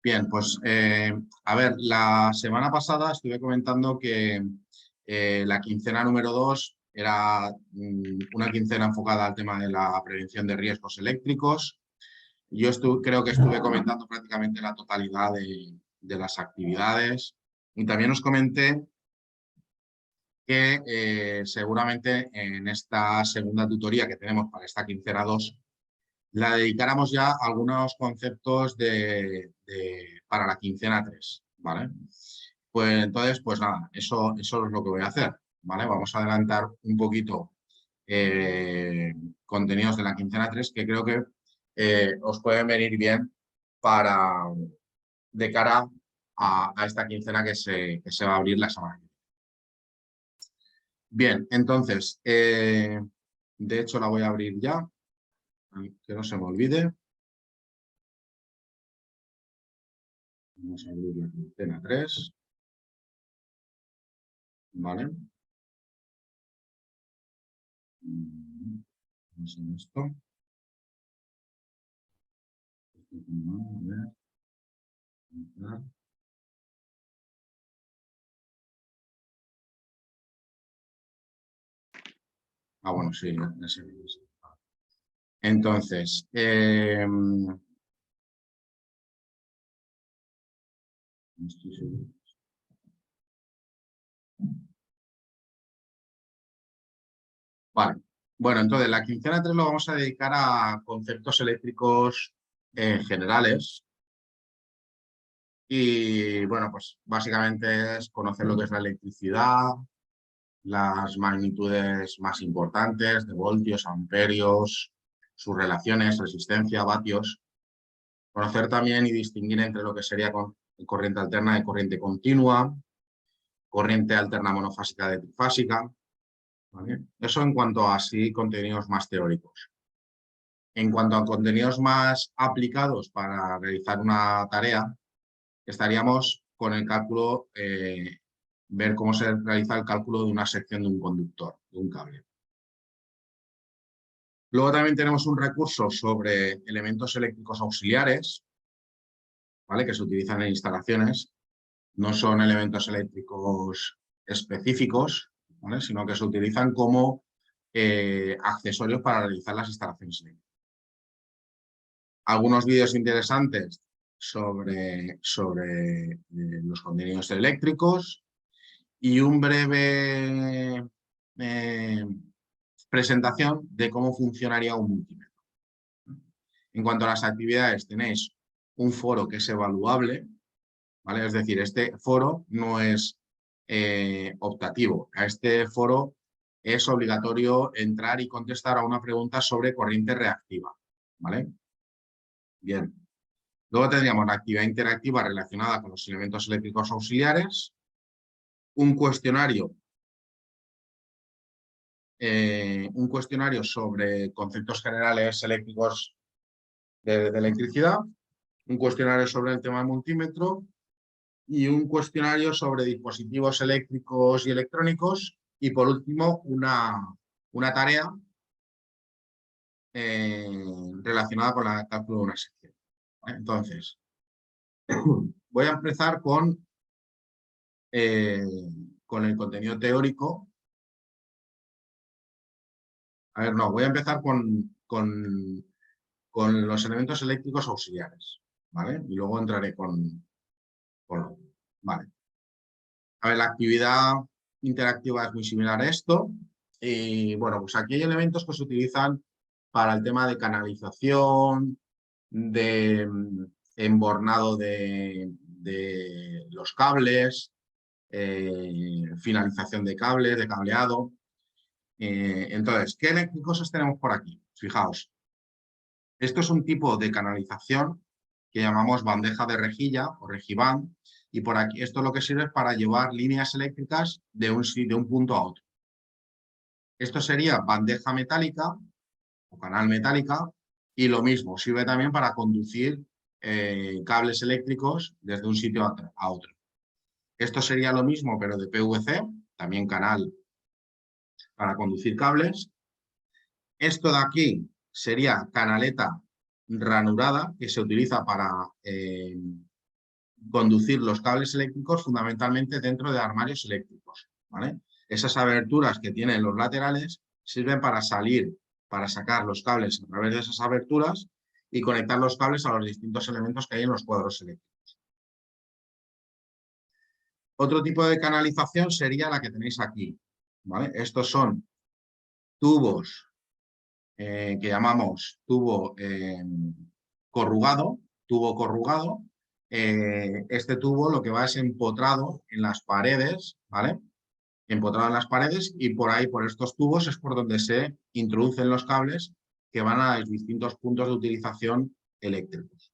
Bien, pues a ver, la semana pasada estuve comentando que la quincena número 2 era una quincena enfocada al tema de la prevención de riesgos eléctricos. Yo creo que estuve comentando prácticamente la totalidad de las actividades y también os comenté que seguramente en esta segunda tutoría que tenemos para esta quincena 2 la dedicáramos ya a algunos conceptos para la quincena 3, ¿vale? Pues entonces, pues nada, eso es lo que voy a hacer, ¿vale? Vamos a adelantar un poquito contenidos de la quincena 3 que creo que os pueden venir bien de cara a esta quincena que se va a abrir la semana que viene. Bien, entonces, de hecho la voy a abrir ya, que no se me olvide. Vamos a abrir la quincena 3. ¿Vale? Vamos a esto. Bueno, sí, ese. Entonces, estoy seguro. Vale. Bueno, entonces la quincena 3 lo vamos a dedicar a conceptos eléctricos generales. Y bueno, pues básicamente es conocer lo que es la electricidad, las magnitudes más importantes de voltios, amperios, sus relaciones, resistencia, vatios. Conocer también y distinguir entre lo que sería corriente alterna y corriente continua, corriente alterna monofásica de trifásica. ¿Vale? Eso en cuanto a así contenidos más teóricos. En cuanto a contenidos más aplicados para realizar una tarea, estaríamos con el cálculo, ver cómo se realiza el cálculo de una sección de un conductor, de un cable. Luego también tenemos un recurso sobre elementos eléctricos auxiliares, ¿vale? Que se utilizan en instalaciones. No son elementos eléctricos específicos, ¿vale? Sino que se utilizan como accesorios para realizar las instalaciones eléctricas. Algunos vídeos interesantes sobre los contenidos eléctricos y un breve presentación de cómo funcionaría un multímetro. En cuanto a las actividades, tenéis un foro que es evaluable, ¿vale? Es decir, este foro no es optativo. A este foro es obligatorio entrar y contestar a una pregunta sobre corriente reactiva, ¿vale? Bien. Luego tendríamos la actividad interactiva relacionada con los elementos eléctricos auxiliares, un cuestionario sobre conceptos generales eléctricos de electricidad, un cuestionario sobre el tema del multímetro y un cuestionario sobre dispositivos eléctricos y electrónicos y por último una tarea relacionada con el cálculo de una sección. Entonces, voy a empezar con el contenido teórico. A ver, no, voy a empezar con los elementos eléctricos auxiliares, ¿vale? Y luego entraré con vale. A ver, la actividad interactiva es muy similar a esto. Y bueno, pues aquí hay elementos que se utilizan para el tema de canalización, de embornado de los cables, finalización de cables, de cableado. Entonces, ¿qué eléctricos tenemos por aquí? Fijaos, esto es un tipo de canalización que llamamos bandeja de rejilla o rejiband, y por aquí esto lo que sirve es para llevar líneas eléctricas de un punto a otro. Esto sería bandeja metálica o canal metálica, y lo mismo, sirve también para conducir cables eléctricos desde un sitio a otro. Esto sería lo mismo, pero de PVC, también canal para conducir cables. Esto de aquí sería canaleta ranurada, que se utiliza para conducir los cables eléctricos fundamentalmente dentro de armarios eléctricos, ¿vale? Esas aberturas que tienen los laterales sirven para sacar los cables a través de esas aberturas y conectar los cables a los distintos elementos que hay en los cuadros eléctricos. Otro tipo de canalización sería la que tenéis aquí, ¿vale? Estos son tubos que llamamos tubo corrugado. Este tubo lo que va es empotrado en las paredes, ¿vale? Empotrado en las paredes y por ahí, por estos tubos, es por donde se introducen los cables que van a los distintos puntos de utilización eléctricos.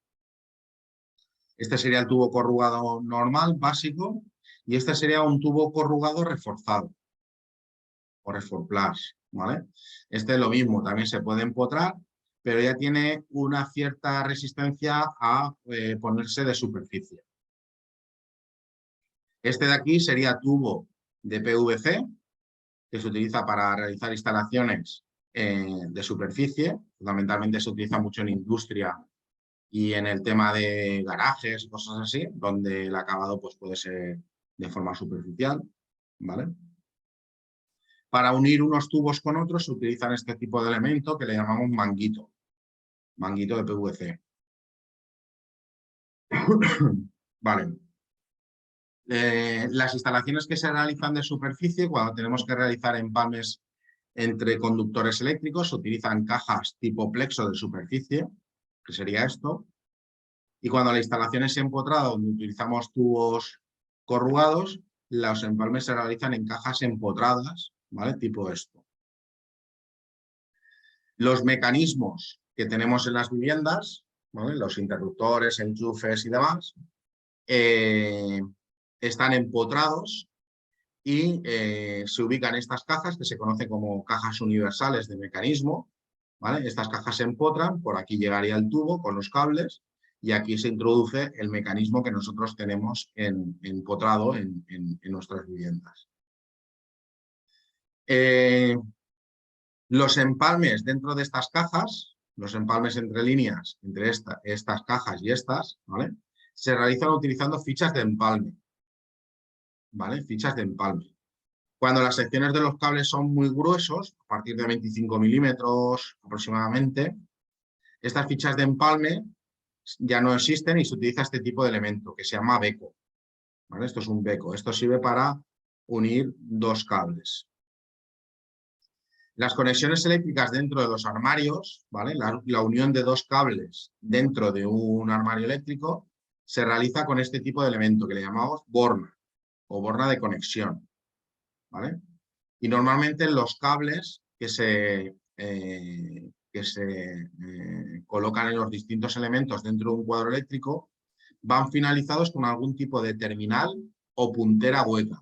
Este sería el tubo corrugado normal, básico, y este sería un tubo corrugado reforzado o reforplast, ¿vale? Este es lo mismo, también se puede empotrar, pero ya tiene una cierta resistencia a ponerse de superficie. Este de aquí sería tubo de PVC, que se utiliza para realizar instalaciones de superficie, fundamentalmente se utiliza mucho en industria y en el tema de garajes y cosas así, donde el acabado pues, puede ser de forma superficial, ¿vale? Para unir unos tubos con otros se utilizan este tipo de elemento que le llamamos manguito de PVC. Vale. Las instalaciones que se realizan de superficie, cuando tenemos que realizar empalmes entre conductores eléctricos, se utilizan cajas tipo plexo de superficie, que sería esto, y cuando la instalación es empotrada, donde utilizamos tubos corrugados, los empalmes se realizan en cajas empotradas, ¿vale? Tipo esto. Los mecanismos que tenemos en las viviendas, ¿vale? Los interruptores, enchufes y demás, están empotrados y se ubican estas cajas que se conocen como cajas universales de mecanismo, ¿vale? Estas cajas se empotran, por aquí llegaría el tubo con los cables y aquí se introduce el mecanismo que nosotros tenemos empotrado en nuestras viviendas. Los empalmes dentro de estas cajas, los empalmes entre líneas, entre estas cajas y estas, ¿vale? Se realizan utilizando fichas de empalme, ¿vale? Fichas de empalme. Cuando las secciones de los cables son muy gruesos, a partir de 25 milímetros aproximadamente, estas fichas de empalme ya no existen y se utiliza este tipo de elemento que se llama beco, ¿vale? Esto es un beco. Esto sirve para unir dos cables. Las conexiones eléctricas dentro de los armarios, ¿vale? La unión de dos cables dentro de un armario eléctrico se realiza con este tipo de elemento que le llamamos borna o borna de conexión, ¿vale? Y normalmente los cables que se colocan en los distintos elementos dentro de un cuadro eléctrico van finalizados con algún tipo de terminal o puntera hueca,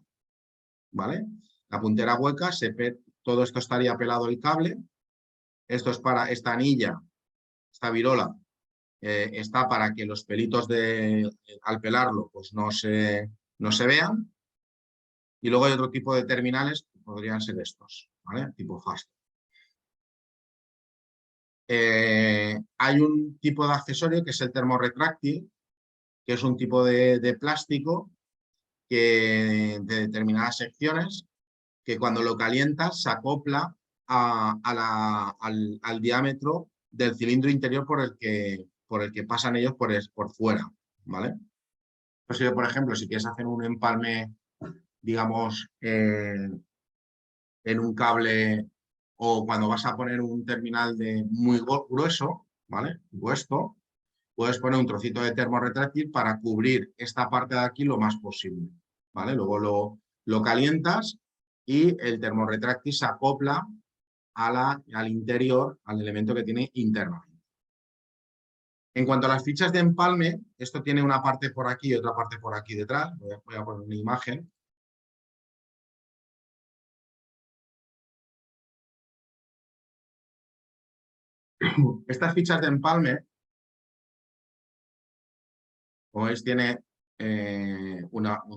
¿vale? La puntera hueca, todo esto estaría pelado el cable, esto es para esta anilla, esta virola, está para que los pelitos al pelarlo pues no se vean. Y luego hay otro tipo de terminales que podrían ser estos, ¿vale? Tipo fast. Hay un tipo de accesorio que es el termorretráctil, que es un tipo de plástico de determinadas secciones que cuando lo calientas se acopla al diámetro del cilindro interior por el que pasan ellos por fuera, ¿vale? Pues, por ejemplo, si quieres hacer un empalme, digamos, en un cable o cuando vas a poner un terminal muy grueso, ¿vale? Puesto, puedes poner un trocito de termorretráctil para cubrir esta parte de aquí lo más posible, ¿vale? Luego lo calientas y el termorretráctil se acopla al interior, al elemento que tiene internamente. En cuanto a las fichas de empalme, esto tiene una parte por aquí y otra parte por aquí detrás. Voy a poner una imagen. Estas fichas de empalme, como veis,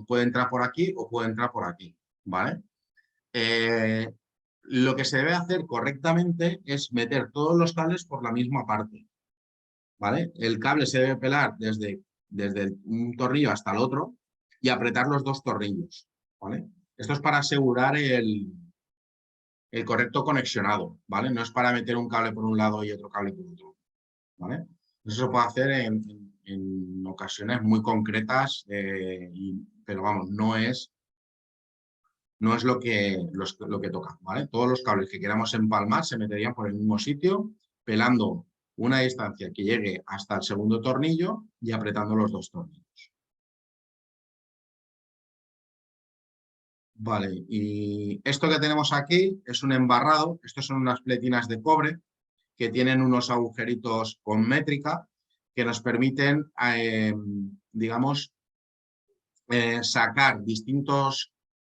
puede entrar por aquí o puede entrar por aquí, ¿vale? Lo que se debe hacer correctamente es meter todos los cables por la misma parte, ¿vale? El cable se debe pelar desde desde un tornillo hasta el otro y apretar los dos tornillos, ¿vale? Esto es para asegurar el correcto conexionado, ¿vale? No es para meter un cable por un lado y otro cable por otro, ¿vale? Eso se puede hacer en ocasiones muy concretas, pero vamos, no es lo que toca, ¿vale? Todos los cables que queramos empalmar se meterían por el mismo sitio, pelando una distancia que llegue hasta el segundo tornillo y apretando los dos tornillos. Vale, y esto que tenemos aquí es un embarrado. Estos son unas pletinas de cobre que tienen unos agujeritos con métrica que nos permiten, digamos, sacar distintos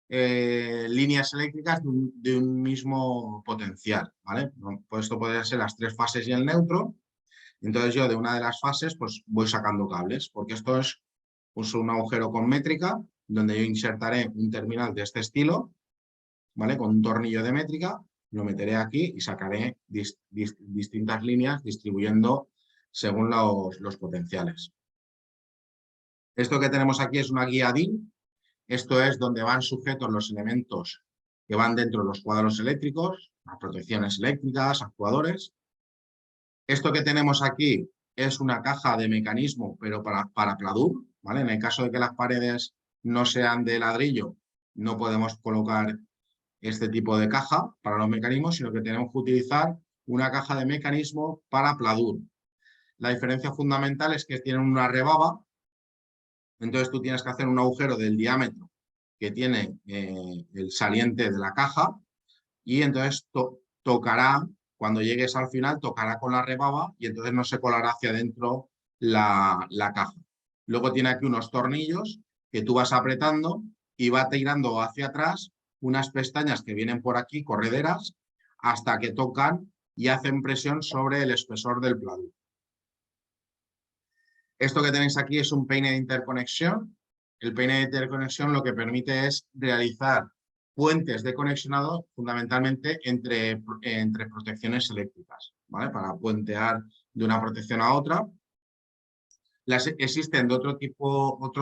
líneas eléctricas de un mismo potencial, ¿vale? Pues esto podría ser las tres fases y el neutro. Entonces yo de una de las fases pues voy sacando cables, porque esto es un agujero con métrica donde yo insertaré un terminal de este estilo, ¿vale? Con un tornillo de métrica, lo meteré aquí y sacaré distintas líneas distribuyendo según los potenciales. Esto que tenemos aquí es una guía DIN. Esto es donde van sujetos los elementos que van dentro de los cuadros eléctricos, las protecciones eléctricas, actuadores. Esto que tenemos aquí es una caja de mecanismo, pero para pladur, ¿vale? En el caso de que las paredes no sean de ladrillo, no podemos colocar este tipo de caja para los mecanismos, sino que tenemos que utilizar una caja de mecanismo para pladur. La diferencia fundamental es que tienen una rebaba, entonces tú tienes que hacer un agujero del diámetro que tiene el saliente de la caja y entonces tocará, cuando llegues al final, tocará con la rebaba y entonces no se colará hacia adentro la caja. Luego tiene aquí unos tornillos que tú vas apretando y va tirando hacia atrás unas pestañas que vienen por aquí, correderas, hasta que tocan y hacen presión sobre el espesor del pladur. Esto que tenéis aquí es un peine de interconexión. El peine de interconexión lo que permite es realizar puentes de conexionado fundamentalmente entre protecciones eléctricas, ¿vale? Para puentear de una protección a otra. Existen de otro tipo,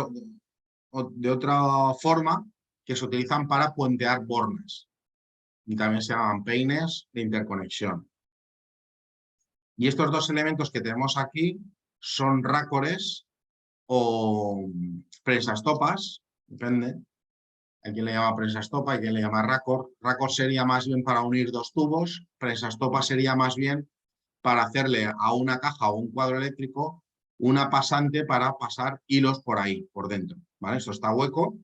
de otra forma que se utilizan para puentear bornes y también se llaman peines de interconexión. Y estos dos elementos que tenemos aquí son rácores o prensastopas, depende. Hay quien le llama prensastopa, hay quien le llama racor. Racor sería más bien para unir dos tubos, prensastopa sería más bien para hacerle a una caja o un cuadro eléctrico una pasante para pasar hilos por ahí, por dentro, ¿vale? Esto está hueco,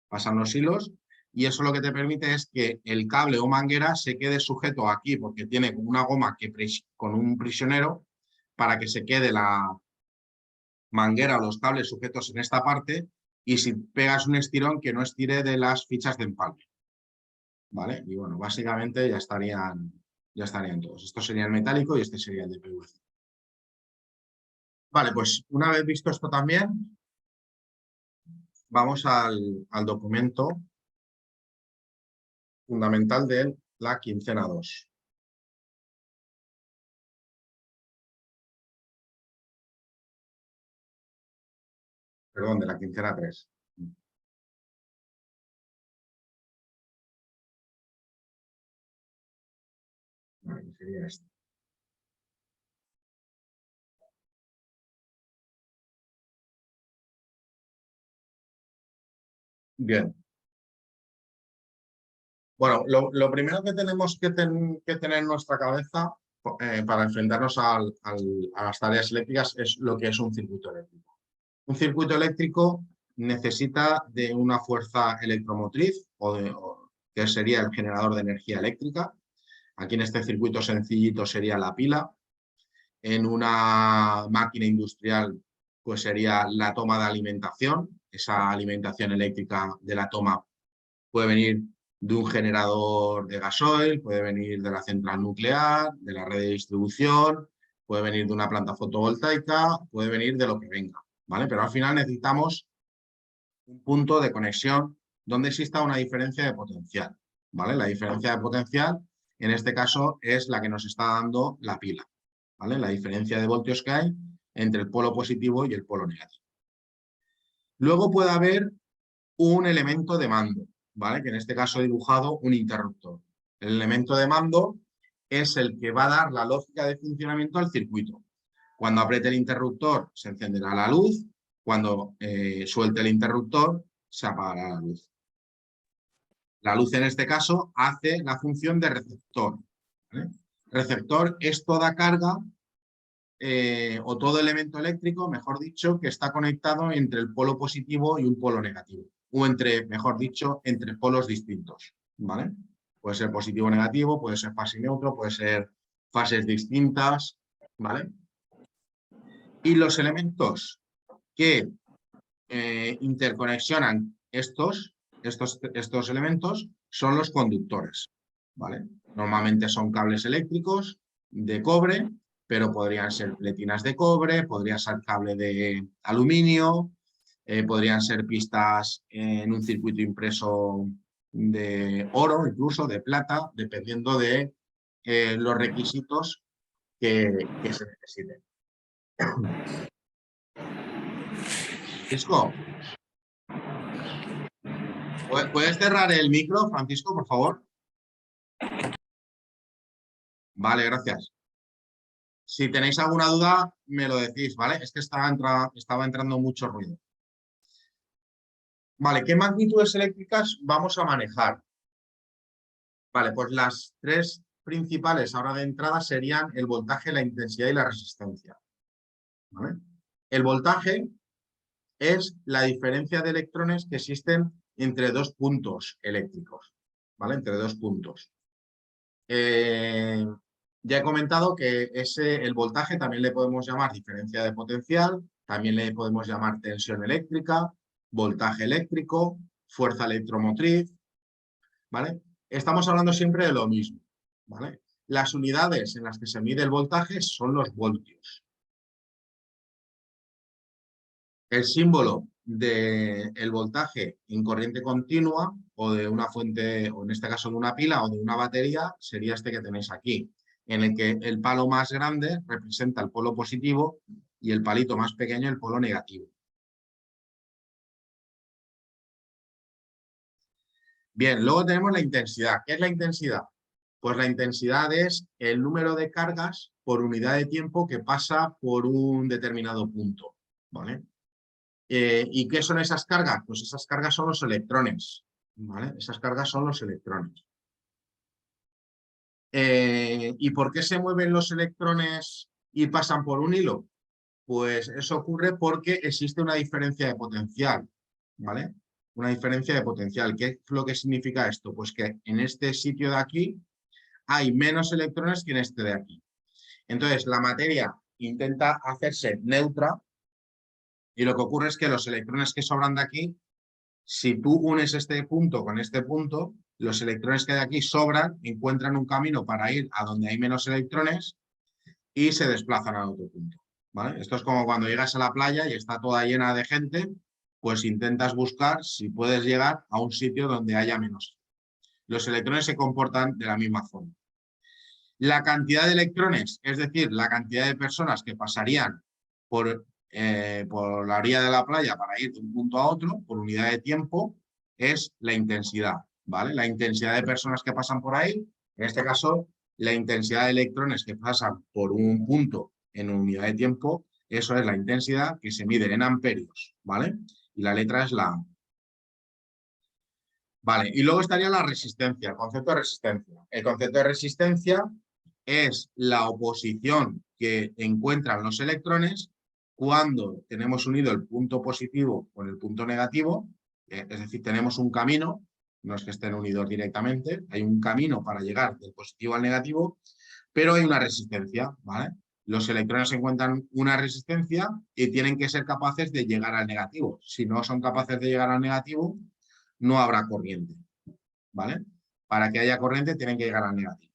pasan los hilos y eso lo que te permite es que el cable o manguera se quede sujeto aquí porque tiene una goma con un prisionero para que se quede la manguera o los cables sujetos en esta parte y si pegas un estirón que no estire de las fichas de empalme, ¿vale? Y bueno, básicamente ya estarían todos. Esto sería el metálico y este sería el de PVC. Vale, pues una vez visto esto también, vamos al documento fundamental de la quincena 2. Perdón, de la quincena 3. Vale, sería este. Bien. Bueno, lo primero que tenemos que tener en nuestra cabeza para enfrentarnos a las tareas eléctricas es lo que es un circuito eléctrico. Un circuito eléctrico necesita de una fuerza electromotriz que sería el generador de energía eléctrica. Aquí en este circuito sencillito sería la pila. En una máquina industrial pues sería la toma de alimentación. Esa alimentación eléctrica de la toma puede venir de un generador de gasoil, puede venir de la central nuclear, de la red de distribución, puede venir de una planta fotovoltaica, puede venir de lo que venga, ¿vale? Pero al final necesitamos un punto de conexión donde exista una diferencia de potencial, ¿vale? La diferencia de potencial, en este caso, es la que nos está dando la pila, ¿vale? La diferencia de voltios que hay entre el polo positivo y el polo negativo. Luego puede haber un elemento de mando, ¿vale? Que en este caso he dibujado un interruptor. El elemento de mando es el que va a dar la lógica de funcionamiento al circuito. Cuando apriete el interruptor se encenderá la luz, cuando suelte el interruptor se apagará la luz. La luz en este caso hace la función de receptor, ¿vale? Receptor es toda carga o todo elemento eléctrico, mejor dicho, que está conectado entre el polo positivo y un polo negativo, o entre, mejor dicho, entre polos distintos, ¿vale? Puede ser positivo o negativo, puede ser fase y neutro, puede ser fases distintas, ¿vale? Y los elementos que interconexionan estos elementos son los conductores, ¿vale? Normalmente son cables eléctricos de cobre, pero podrían ser pletinas de cobre, podría ser cable de aluminio, podrían ser pistas en un circuito impreso de oro, incluso de plata, dependiendo de los requisitos que se necesiten. Francisco, ¿puedes cerrar el micro, Francisco, por favor? Vale, gracias. Si tenéis alguna duda, me lo decís, ¿vale? Es que estaba entrando mucho ruido. Vale, ¿qué magnitudes eléctricas vamos a manejar? Vale, pues las tres principales ahora de entrada serían el voltaje, la intensidad y la resistencia, ¿vale? El voltaje es la diferencia de electrones que existen entre dos puntos eléctricos, ¿vale? Entre dos puntos. Ya he comentado que el voltaje también le podemos llamar diferencia de potencial, también le podemos llamar tensión eléctrica, voltaje eléctrico, fuerza electromotriz, ¿vale? Estamos hablando siempre de lo mismo, ¿vale? Las unidades en las que se mide el voltaje son los voltios. El símbolo del voltaje en corriente continua o de una fuente, o en este caso de una pila o de una batería, sería este que tenéis aquí, en el que el palo más grande representa el polo positivo y el palito más pequeño el polo negativo. Bien, luego tenemos la intensidad. ¿Qué es la intensidad? Pues la intensidad es el número de cargas por unidad de tiempo que pasa por un determinado punto, ¿vale? ¿Y qué son esas cargas? Pues esas cargas son los electrones, ¿vale? Esas cargas son los electrones. ¿Y por qué se mueven los electrones y pasan por un hilo? Pues eso ocurre porque existe una diferencia de potencial, ¿vale? Una diferencia de potencial. ¿Qué es lo que significa esto? Pues que en este sitio de aquí hay menos electrones que en este de aquí. Entonces, la materia intenta hacerse neutra y lo que ocurre es que los electrones que sobran de aquí, si tú unes este punto con este punto, los electrones que de aquí sobran, encuentran un camino para ir a donde hay menos electrones y se desplazan a otro punto, ¿vale? Esto es como cuando llegas a la playa y está toda llena de gente, pues intentas buscar si puedes llegar a un sitio donde haya menos. Los electrones se comportan de la misma forma. La cantidad de electrones, es decir, la cantidad de personas que pasarían por la orilla de la playa para ir de un punto a otro, por unidad de tiempo, es la intensidad, ¿vale? La intensidad de personas que pasan por ahí, en este caso, la intensidad de electrones que pasan por un punto en unidad de tiempo, eso es la intensidad que se mide en amperios, ¿vale? Y la letra es la A. Vale, y luego estaría la resistencia, el concepto de resistencia. El concepto de resistencia es la oposición que encuentran los electrones cuando tenemos unido el punto positivo con el punto negativo, es decir, tenemos un camino, no es que estén unidos directamente, hay un camino para llegar del positivo al negativo, pero hay una resistencia, ¿vale? Los electrones encuentran una resistencia y tienen que ser capaces de llegar al negativo. Si no son capaces de llegar al negativo, no habrá corriente, ¿vale? Para que haya corriente tienen que llegar al negativo.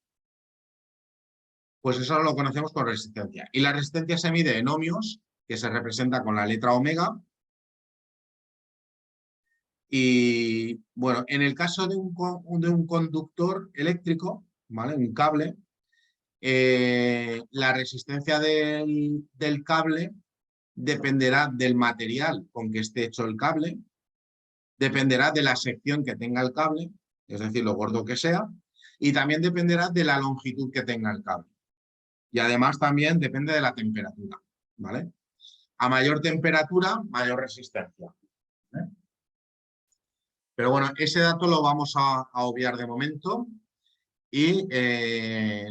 Pues eso lo conocemos con resistencia. Y la resistencia se mide en ohmios, que se representa con la letra omega. Y bueno, en el caso de un conductor eléctrico, ¿vale? Un cable, la resistencia del cable dependerá del material con que esté hecho el cable, dependerá de la sección que tenga el cable, es decir, lo gordo que sea, y también dependerá de la longitud que tenga el cable. Y además también depende de la temperatura, ¿vale? A mayor temperatura, mayor resistencia. ¿Eh? Pero bueno, ese dato lo vamos a obviar de momento y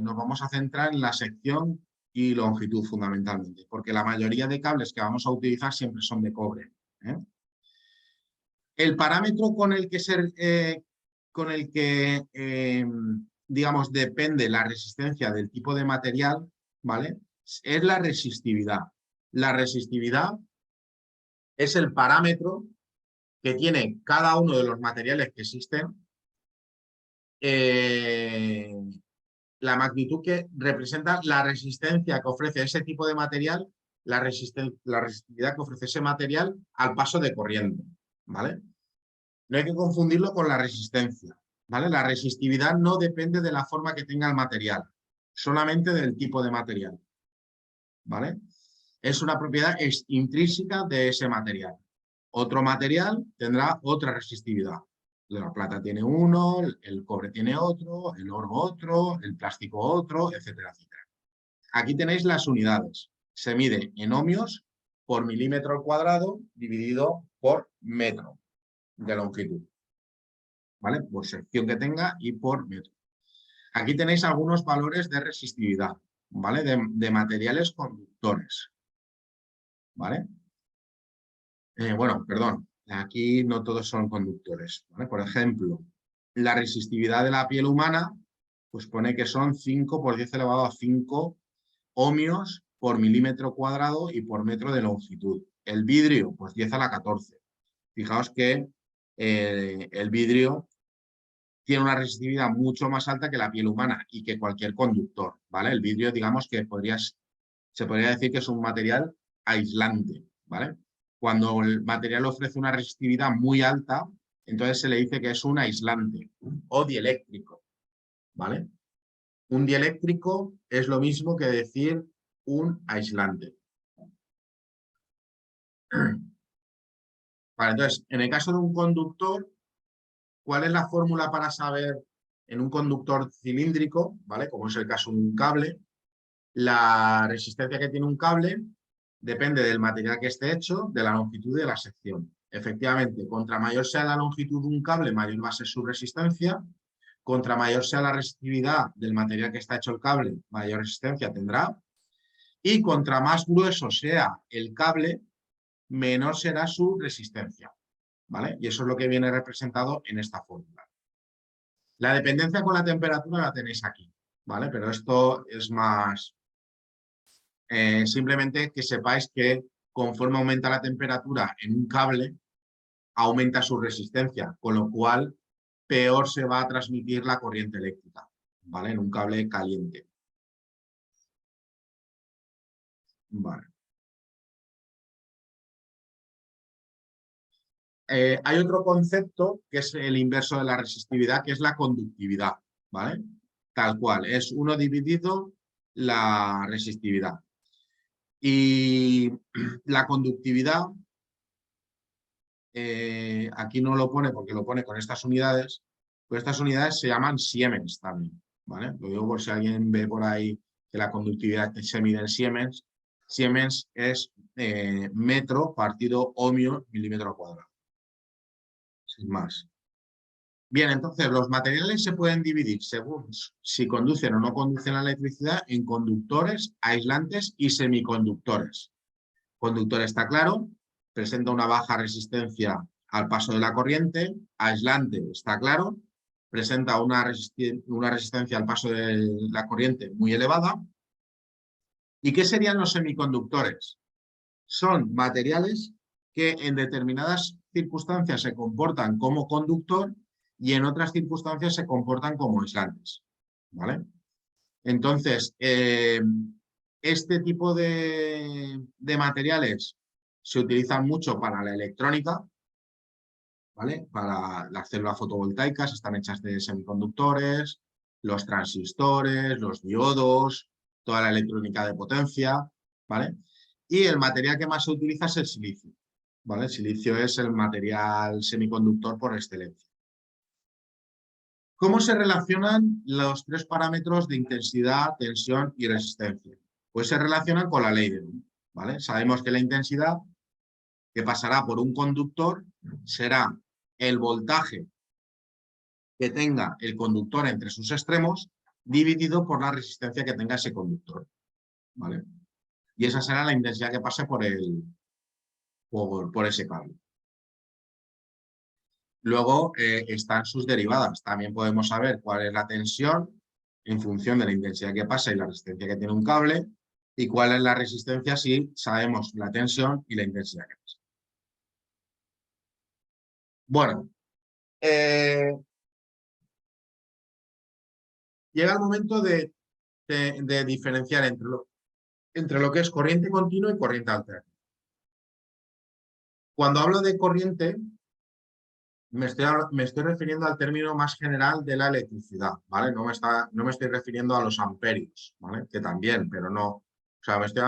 nos vamos a centrar en la sección y longitud fundamentalmente, porque la mayoría de cables que vamos a utilizar siempre son de cobre. ¿Eh? El parámetro con el que digamos, depende la resistencia del tipo de material, ¿vale? Es la resistividad. La resistividad es el parámetro que tiene cada uno de los materiales que existen, la magnitud que representa la resistencia que ofrece ese tipo de material, la resistividad que ofrece ese material al paso de corriente, ¿vale? No hay que confundirlo con la resistencia, ¿vale? La resistividad no depende de la forma que tenga el material, solamente del tipo de material, ¿vale? Es una propiedad intrínseca de ese material. Otro material tendrá otra resistividad. La plata tiene uno, el cobre tiene otro, el oro otro, el plástico otro, etcétera, etcétera. Aquí tenéis las unidades. Se mide en ohmios por milímetro al cuadrado dividido por metro de longitud, ¿vale? Por sección que tenga y por metro. Aquí tenéis algunos valores de resistividad, ¿vale? De materiales conductores, ¿vale? Bueno, perdón, aquí no todos son conductores, ¿vale? Por ejemplo, la resistividad de la piel humana, pues pone que son 5 por 10 elevado a 5 ohmios por milímetro cuadrado y por metro de longitud. El vidrio, pues 10 a la 14. Fijaos que el vidrio tiene una resistividad mucho más alta que la piel humana y que cualquier conductor, ¿vale? El vidrio, digamos que se podría decir que es un material aislante, ¿vale? Cuando el material ofrece una resistividad muy alta, entonces se le dice que es un aislante o dieléctrico, ¿vale? Un dieléctrico es lo mismo que decir un aislante. Vale, entonces, en el caso de un conductor, ¿cuál es la fórmula para saber en un conductor cilíndrico, ¿vale? Como es el caso de un cable, la resistencia que tiene un cable depende del material que esté hecho, de la longitud de la sección. Efectivamente, contra mayor sea la longitud de un cable, mayor va a ser su resistencia. Contra mayor sea la resistividad del material que está hecho el cable, mayor resistencia tendrá. Y contra más grueso sea el cable, menor será su resistencia, ¿vale? Y eso es lo que viene representado en esta fórmula. La dependencia con la temperatura la tenéis aquí, ¿vale? Pero esto es más... simplemente que sepáis que conforme aumenta la temperatura en un cable, aumenta su resistencia, con lo cual peor se va a transmitir la corriente eléctrica, ¿vale? En un cable caliente. Vale. Hay otro concepto que es el inverso de la resistividad, que es la conductividad, ¿vale? Tal cual, es 1 dividido la resistividad. Y la conductividad, aquí no lo pone porque lo pone con estas unidades, pero estas unidades se llaman Siemens también, ¿vale? Lo digo por si alguien ve por ahí que la conductividad se mide en Siemens. Siemens es metro partido ohmio milímetro cuadrado, sin más. Bien, entonces los materiales se pueden dividir según si conducen o no conducen la electricidad en conductores, aislantes y semiconductores. Conductor está claro, presenta una baja resistencia al paso de la corriente. Aislante está claro, presenta una resistencia al paso de la corriente muy elevada. ¿Y qué serían los semiconductores? Son materiales que en determinadas circunstancias se comportan como conductor y en otras circunstancias se comportan como aislantes, ¿vale? Entonces, este tipo de materiales se utilizan mucho para la electrónica, ¿vale? Para las células fotovoltaicas están hechas de semiconductores, los transistores, los diodos, toda la electrónica de potencia, ¿vale? Y el material que más se utiliza es el silicio, ¿vale? El silicio es el material semiconductor por excelencia. ¿Cómo se relacionan los tres parámetros de intensidad, tensión y resistencia? Pues se relacionan con la ley de Ohm, ¿vale? Sabemos que la intensidad que pasará por un conductor será el voltaje que tenga el conductor entre sus extremos dividido por la resistencia que tenga ese conductor, ¿vale? Y esa será la intensidad que pase por ese cable. Luego están sus derivadas. También podemos saber cuál es la tensión en función de la intensidad que pasa y la resistencia que tiene un cable, y cuál es la resistencia si sabemos la tensión y la intensidad que pasa. Bueno, llega el momento de diferenciar entre lo que es corriente continua y corriente alterna. Cuando hablo de corriente, me estoy refiriendo al término más general de la electricidad, ¿vale? No me estoy refiriendo a los amperios, ¿vale? Que también, pero no. O sea, me estoy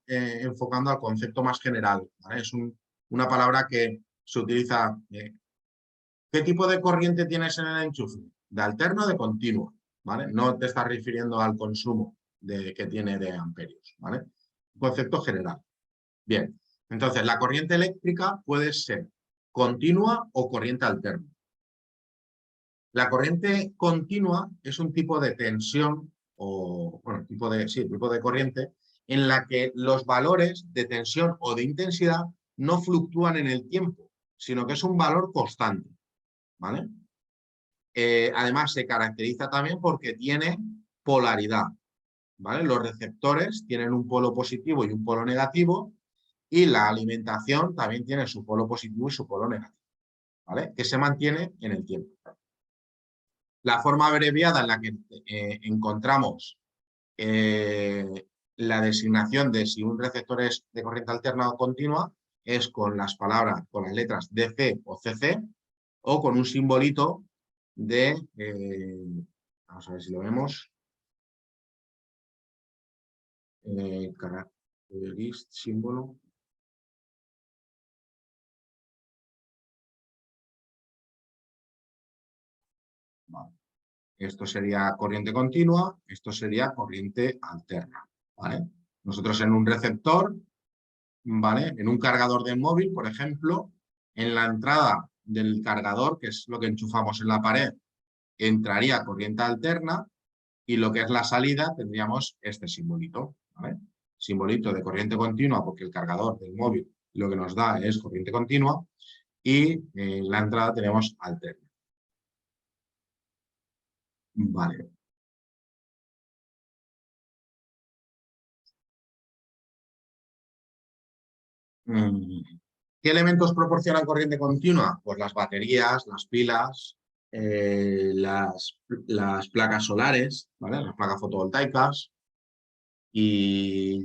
enfocando al concepto más general, ¿vale? Es una palabra que se utiliza. ¿Qué tipo de corriente tienes en el enchufe? ¿De alterno o de continuo? ¿Vale? No te estás refiriendo al consumo que tiene de amperios, ¿vale? Un concepto general. Bien, entonces la corriente eléctrica puede ser continua o corriente alterna. La corriente continua es un tipo de tensión o, bueno, tipo de corriente en la que los valores de tensión o de intensidad no fluctúan en el tiempo, sino que es un valor constante, ¿vale? Además, se caracteriza también porque tiene polaridad, ¿vale? Los receptores tienen un polo positivo y un polo negativo, y la alimentación también tiene su polo positivo y su polo negativo, ¿vale? Que se mantiene en el tiempo. La forma abreviada en la que encontramos la designación de si un receptor es de corriente alterna o continua es con las palabras, con las letras DC o CC, o con un simbolito de, vamos a ver si lo vemos, símbolo. Vale. Esto sería corriente continua, esto sería corriente alterna, ¿vale? Nosotros en un receptor, ¿vale? En un cargador de móvil, por ejemplo, en la entrada del cargador, que es lo que enchufamos en la pared, entraría corriente alterna, y lo que es la salida tendríamos este simbolito, ¿vale? Simbolito de corriente continua, porque el cargador del móvil lo que nos da es corriente continua, y la entrada tenemos alterna. Vale. ¿Qué elementos proporcionan corriente continua? Pues las baterías, las pilas, las placas solares, ¿vale? Las placas fotovoltaicas, y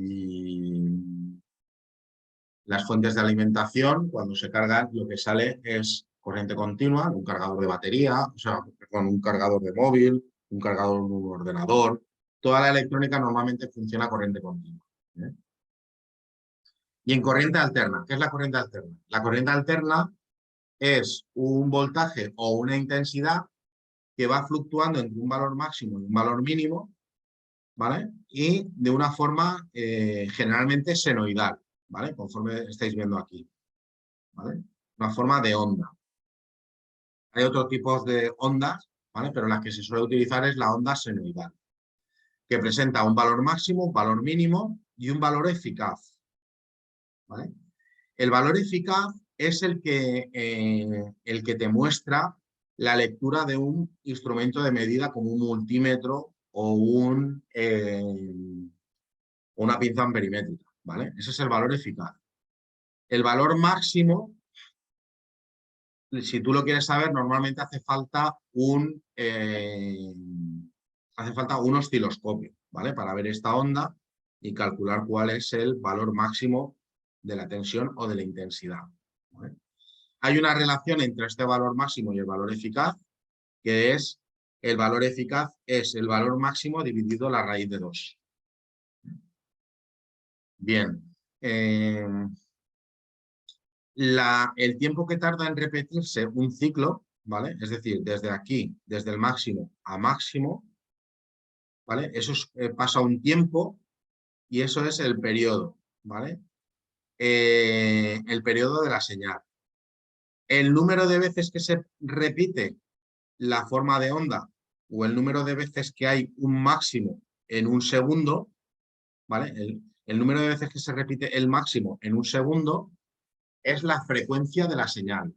las fuentes de alimentación. Cuando se cargan, lo que sale es corriente continua, un cargador de batería, o sea, con un cargador de móvil, un cargador de un ordenador. Toda la electrónica normalmente funciona a corriente continua, ¿eh? Y en corriente alterna, ¿qué es la corriente alterna? La corriente alterna es un voltaje o una intensidad que va fluctuando entre un valor máximo y un valor mínimo, ¿vale? Y de una forma generalmente senoidal, ¿vale? Conforme estáis viendo aquí, ¿vale? Una forma de onda. Hay otros tipos de ondas, ¿vale? Pero la que se suele utilizar es la onda senoidal, que presenta un valor máximo, un valor mínimo y un valor eficaz, ¿vale? El valor eficaz es el que te muestra la lectura de un instrumento de medida como un multímetro o una pinza amperimétrica, ¿vale? Ese es el valor eficaz. El valor máximo, si tú lo quieres saber, normalmente hace falta un osciloscopio, ¿vale? Para ver esta onda y calcular cuál es el valor máximo de la tensión o de la intensidad, ¿vale? Hay una relación entre este valor máximo y el valor eficaz, que es el valor eficaz es el valor máximo dividido la raíz de 2. Bien, el tiempo que tarda en repetirse un ciclo, ¿vale? Es decir, desde aquí, desde el máximo a máximo, ¿vale? Eso pasa un tiempo y eso es el periodo, ¿vale? El periodo de la señal. El número de veces que se repite la forma de onda o el número de veces que hay un máximo en un segundo, ¿vale? El número de veces que se repite el máximo en un segundo es la frecuencia de la señal,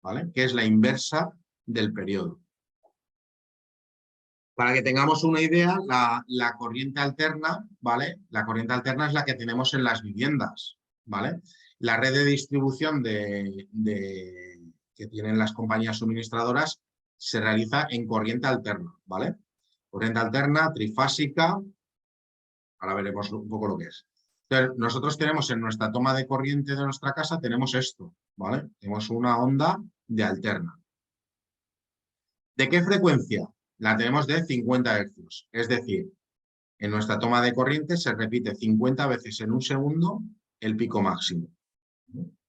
¿vale? Que es la inversa del periodo. Para que tengamos una idea, la corriente alterna, ¿vale? La corriente alterna es la que tenemos en las viviendas, ¿vale? La red de distribución que tienen las compañías suministradoras se realiza en corriente alterna, ¿vale? Corriente alterna, trifásica, ahora veremos un poco lo que es. Entonces, nosotros tenemos en nuestra toma de corriente de nuestra casa, tenemos esto, ¿vale? Tenemos una onda de alterna. ¿De qué frecuencia? La tenemos de 50 Hz. Es decir, en nuestra toma de corriente se repite 50 veces en un segundo el pico máximo.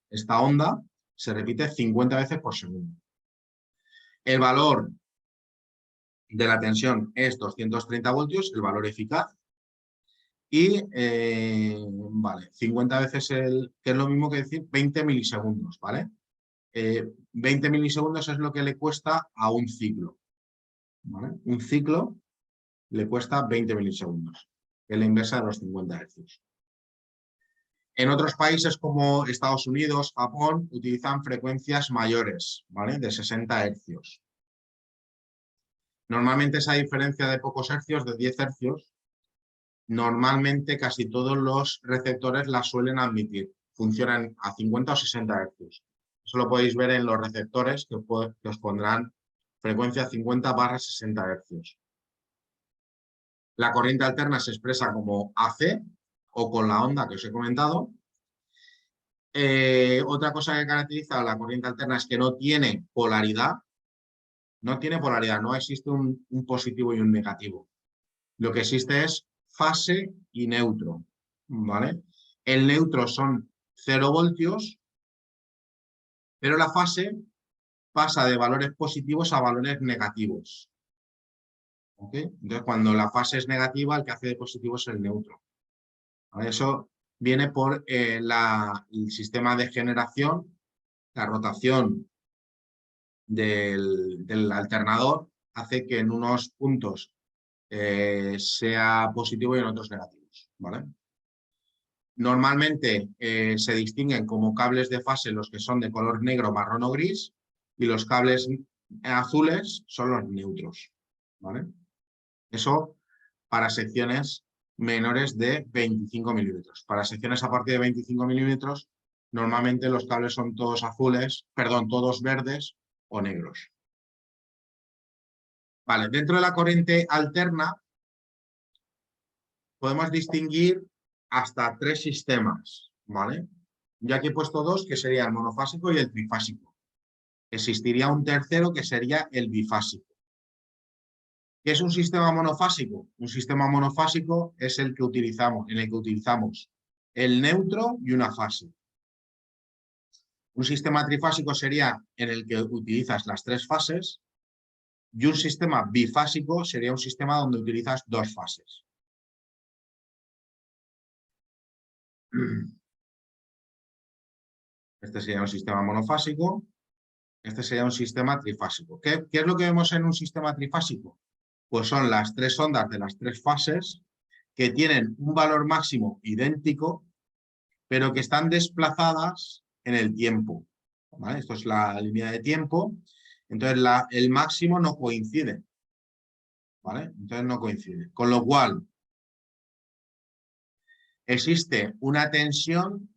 Esta onda se repite 50 veces por segundo. El valor de la tensión es 230 voltios, el valor eficaz. Y, vale, 50 veces que es lo mismo que decir 20 milisegundos, ¿vale? 20 milisegundos es lo que le cuesta a un ciclo, ¿vale? Un ciclo le cuesta 20 milisegundos, que es la inversa de los 50 Hz. En otros países como Estados Unidos, Japón, utilizan frecuencias mayores, ¿vale? De 60 Hz. Normalmente esa diferencia de pocos hercios, de 10 hercios, normalmente casi todos los receptores la suelen admitir. Funcionan a 50 o 60 Hz. Eso lo podéis ver en los receptores que os pondrán frecuencia 50/60 Hz. La corriente alterna se expresa como AC o con la onda que os he comentado. Otra cosa que caracteriza a la corriente alterna es que no tiene polaridad. No tiene polaridad, no existe un positivo y un negativo. Lo que existe es fase y neutro, ¿vale? El neutro son 0 voltios, pero la fase pasa de valores positivos a valores negativos. ¿Okay? Entonces, cuando la fase es negativa, el que hace de positivo es el neutro. ¿Vale? Eso viene por el sistema de generación, la rotación del alternador hace que en unos puntos sea positivo y en otros negativos, ¿vale? Normalmente se distinguen como cables de fase los que son de color negro, marrón o gris, y los cables azules son los neutros, ¿vale? Eso para secciones menores de 25 milímetros. Para secciones a partir de 25 milímetros, normalmente los cables son todos azules, perdón, todos verdes o negros. Vale, dentro de la corriente alterna podemos distinguir hasta 3 sistemas, ¿vale? Yo aquí he puesto 2, que sería el monofásico y el trifásico. Existiría un tercero, que sería el bifásico. ¿Qué es un sistema monofásico? Un sistema monofásico es el que utilizamos, en el que utilizamos el neutro y una fase. Un sistema trifásico sería en el que utilizas las 3 fases, y un sistema bifásico sería un sistema donde utilizas 2 fases. Este sería un sistema monofásico, este sería un sistema trifásico. ¿Qué es lo que vemos en un sistema trifásico? Pues son las 3 ondas de las 3 fases que tienen un valor máximo idéntico, pero que están desplazadas en el tiempo, ¿vale? Esto es la línea de tiempo. Entonces el máximo no coincide, ¿vale? Entonces no coincide. Con lo cual, existe una tensión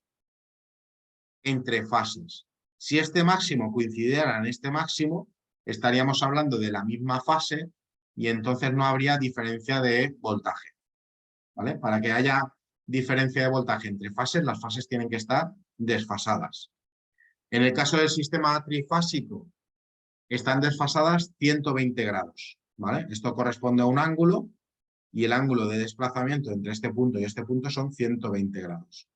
entre fases. Si este máximo coincidiera en este máximo, estaríamos hablando de la misma fase y entonces no habría diferencia de voltaje, ¿vale? Para que haya diferencia de voltaje entre fases, las fases tienen que estar desfasadas. En el caso del sistema trifásico, están desfasadas 120 grados, ¿vale? Esto corresponde a un ángulo y el ángulo de desplazamiento entre este punto y este punto son 120 grados.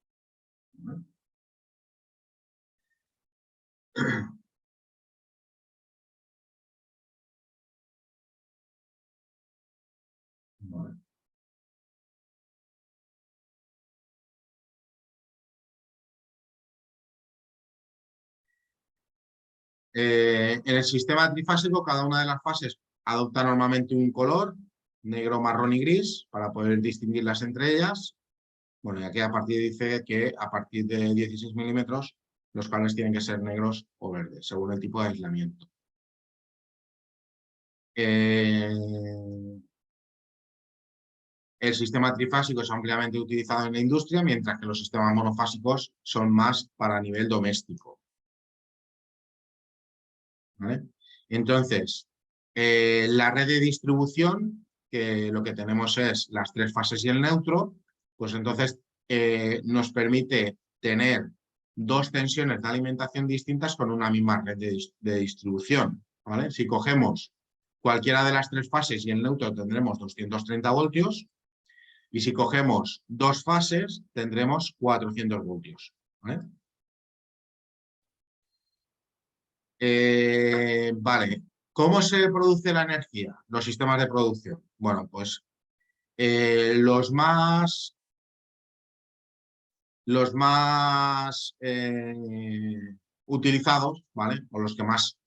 Vale. En el sistema trifásico, cada una de las fases adopta normalmente un color, negro, marrón y gris, para poder distinguirlas entre ellas. Bueno, y aquí a partir dice que a partir de 16 milímetros los cables tienen que ser negros o verdes, según el tipo de aislamiento. El sistema trifásico es ampliamente utilizado en la industria, mientras que los sistemas monofásicos son más para nivel doméstico. ¿Vale? Entonces, la red de distribución, que lo que tenemos es las tres fases y el neutro, pues entonces nos permite tener dos tensiones de alimentación distintas con una misma red de distribución. ¿Vale? Si cogemos cualquiera de las tres fases y el neutro tendremos 230 voltios, y si cogemos dos fases tendremos 400 voltios. ¿Vale? Vale, ¿cómo se produce la energía? Los sistemas de producción. Bueno, pues los más utilizados, ¿vale? O los que más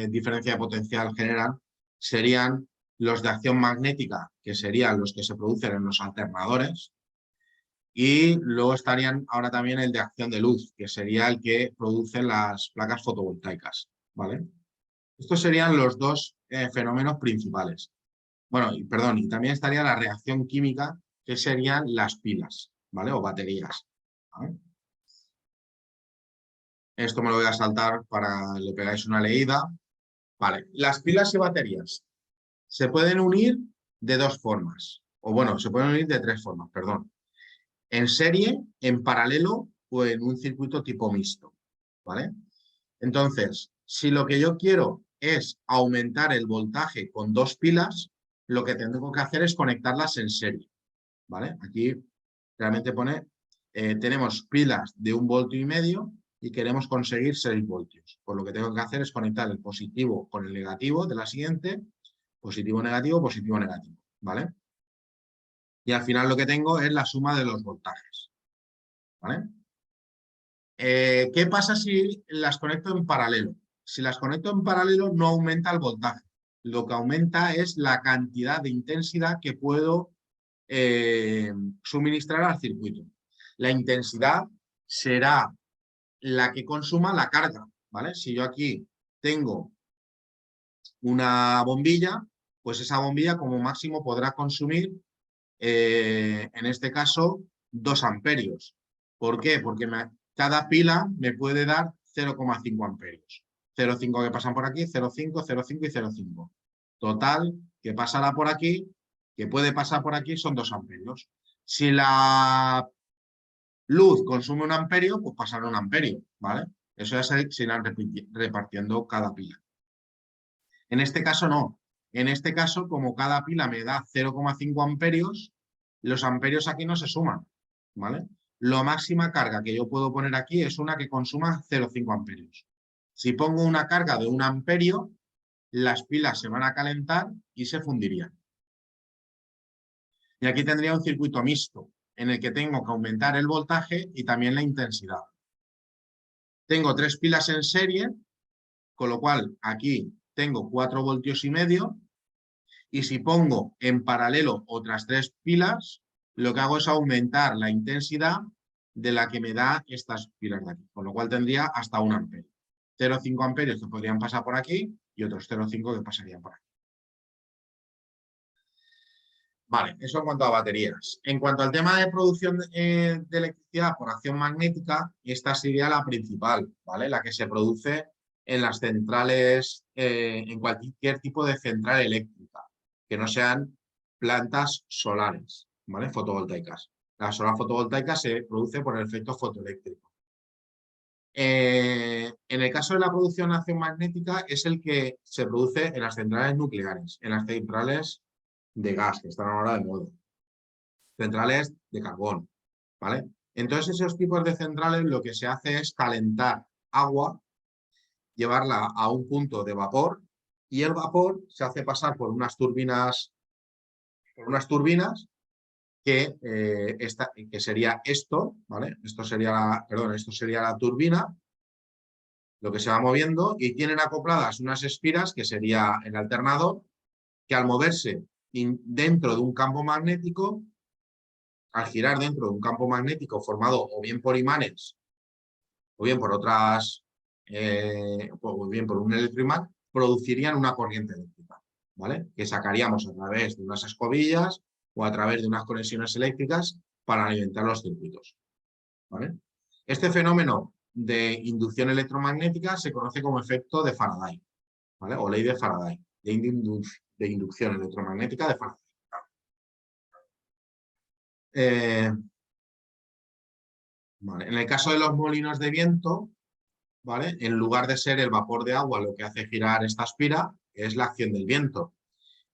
diferencia de potencial generan serían los de acción magnética, que serían los que se producen en los alternadores, y luego estarían ahora también el de acción de luz, que sería el que producen las placas fotovoltaicas, ¿vale? Estos serían los dos fenómenos principales. Bueno, perdón, y también estaría la reacción química, que serían las pilas, ¿vale? O baterías. ¿Vale? Esto me lo voy a saltar para que le pegáis una leída. Vale, las pilas y baterías se pueden unir de dos formas. O bueno, se pueden unir de tres formas, perdón. En serie, en paralelo o en un circuito tipo mixto, ¿vale? Entonces, si lo que yo quiero es aumentar el voltaje con dos pilas, lo que tengo que hacer es conectarlas en serie, ¿vale? Aquí realmente pone, tenemos pilas de 1,5 voltios y queremos conseguir 6 voltios. Pues lo que tengo que hacer es conectar el positivo con el negativo de la siguiente, positivo, negativo, negativo, ¿vale? Y al final lo que tengo es la suma de los voltajes, ¿vale? ¿Qué pasa si las conecto en paralelo? Si las conecto en paralelo no aumenta el voltaje. Lo que aumenta es la cantidad de intensidad que puedo suministrar al circuito. La intensidad será la que consuma la carga, ¿vale? Si yo aquí tengo una bombilla, pues esa bombilla como máximo podrá consumir, en este caso, 2 amperios. ¿Por qué? Porque cada pila me puede dar 0,5 amperios. 0,5 que pasan por aquí, 0,5, 0,5 y 0,5. Total, que pasará por aquí, que puede pasar por aquí, son 2 amperios. Si la luz consume 1 amperio, pues pasará 1 amperio, ¿vale? Eso ya se irán repartiendo cada pila. En este caso no. En este caso, como cada pila me da 0,5 amperios, los amperios aquí no se suman, ¿vale? La máxima carga que yo puedo poner aquí es una que consuma 0,5 amperios. Si pongo una carga de 1 amperio, las pilas se van a calentar y se fundirían. Y aquí tendría un circuito mixto, en el que tengo que aumentar el voltaje y también la intensidad. Tengo 3 pilas en serie, con lo cual aquí tengo 4,5 voltios, y si pongo en paralelo otras 3 pilas, lo que hago es aumentar la intensidad de la que me da estas pilas de aquí, con lo cual tendría hasta 1 amperio. 0,5 amperios que podrían pasar por aquí y otros 0,5 que pasarían por aquí. Vale, eso en cuanto a baterías. En cuanto al tema de producción de electricidad por acción magnética, esta sería la principal, ¿vale? La que se produce en las centrales, en cualquier tipo de central eléctrica, que no sean plantas solares, ¿vale? Fotovoltaicas. La solar fotovoltaica se produce por el efecto fotoeléctrico. En el caso de la producción de acción magnética es el que se produce en las centrales nucleares, en las centrales de gas, que están ahora de moda, centrales de carbón, ¿vale? Entonces esos tipos de centrales lo que se hace es calentar agua, llevarla a un punto de vapor y el vapor se hace pasar por unas turbinas que sería esto, ¿vale? Esto sería la turbina, lo que se va moviendo y tienen acopladas unas espiras, que sería el alternador, que al moverse dentro de un campo magnético, al girar dentro de un campo magnético formado o bien por imanes o bien por otras, o bien por un electroimán, producirían una corriente eléctrica, ¿vale? Que sacaríamos a través de unas escobillas o a través de unas conexiones eléctricas para alimentar los circuitos, ¿vale? Este fenómeno de inducción electromagnética se conoce como efecto de Faraday, ¿vale? O ley de Faraday, de inducción electromagnética de Faraday. Vale. En el caso de los molinos de viento, ¿vale? En lugar de ser el vapor de agua lo que hace girar esta espira, es la acción del viento.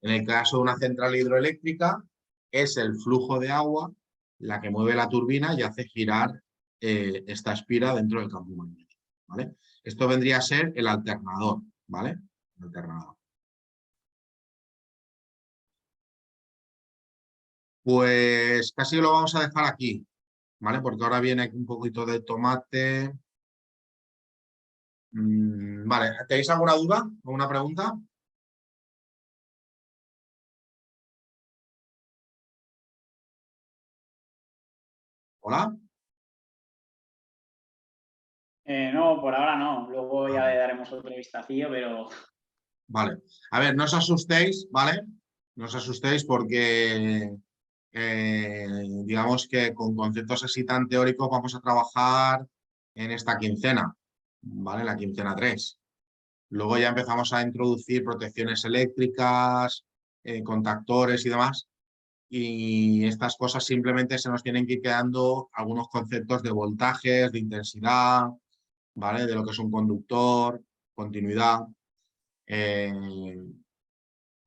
En el caso de una central hidroeléctrica, es el flujo de agua la que mueve la turbina y hace girar esta espira dentro del campo magnético, ¿vale? Esto vendría a ser el alternador, ¿vale? El alternador. Pues casi lo vamos a dejar aquí, ¿vale? Porque ahora viene un poquito de tomate. Vale, ¿tenéis alguna duda? ¿Alguna pregunta? ¿Hola? No, por ahora no. Luego ya le daremos otro vistacillo, pero Vale. A ver, no os asustéis, ¿vale? No os asustéis porque digamos que con conceptos así tan teóricos vamos a trabajar en esta quincena, ¿vale? La quincena 3. Luego ya empezamos a introducir protecciones eléctricas, contactores y demás. Y estas cosas simplemente se nos tienen que ir quedando algunos conceptos de voltajes, de intensidad, ¿vale? De lo que es un conductor, continuidad. Eh,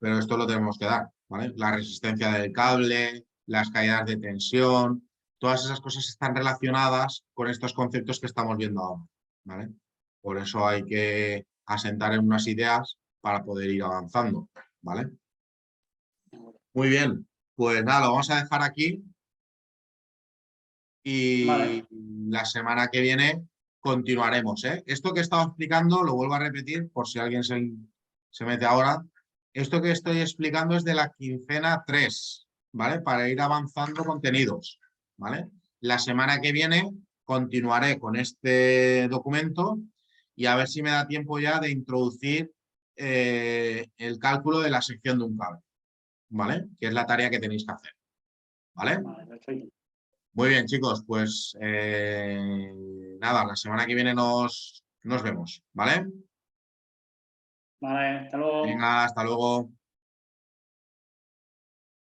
pero esto lo tenemos que dar, ¿vale? La resistencia del cable, las caídas de tensión, todas esas cosas están relacionadas con estos conceptos que estamos viendo ahora, ¿vale? Por eso hay que asentar en unas ideas para poder ir avanzando, ¿vale? Muy bien, pues nada, lo vamos a dejar aquí y vale. la semana que viene continuaremos, ¿eh? Esto que he estado explicando, lo vuelvo a repetir por si alguien se mete ahora. Esto que estoy explicando es de la quincena 3, ¿vale? Para ir avanzando contenidos, ¿vale? La semana que viene continuaré con este documento y a ver si me da tiempo ya de introducir el cálculo de la sección de un cable, ¿vale? Que es la tarea que tenéis que hacer, ¿vale? Vale, perfecto. Muy bien, chicos, pues nada, la semana que viene nos vemos, ¿vale? Vale, hasta luego. Venga, hasta luego.